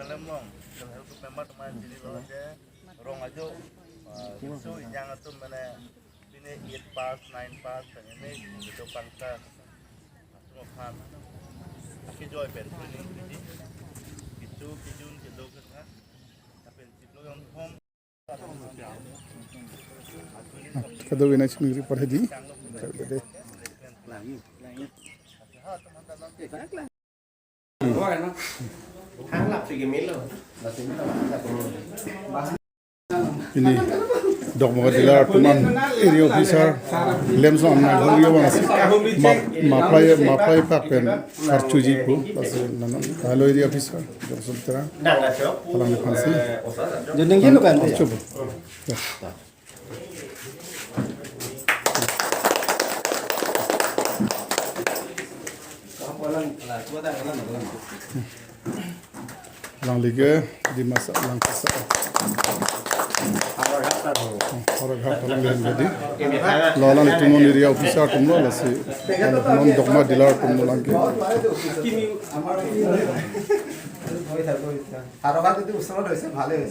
Lemong, kalau tu memang teman jadi loh je, rong aja, so yang itu mana ini 8 pass, 9 pass, dan ini itu pangkat, semua aphan, tapi joy penting ini, itu kijun kido kan, tapi itu yang home. Kado evernets minggu pada di, ini dogma dilar teman area officer lemson na ghuriyo banasi maplay papen archuji ko bas nana halo area officer josol tera palang phansi jendeng gelo kan coba lang liga di masa lang kisa orang hafal lang jadi lawan itu non area officer tumno lasi non dogma dilar tumno lang ke আরো হাতে উৎসব হয়েছে ভালো হয়েছে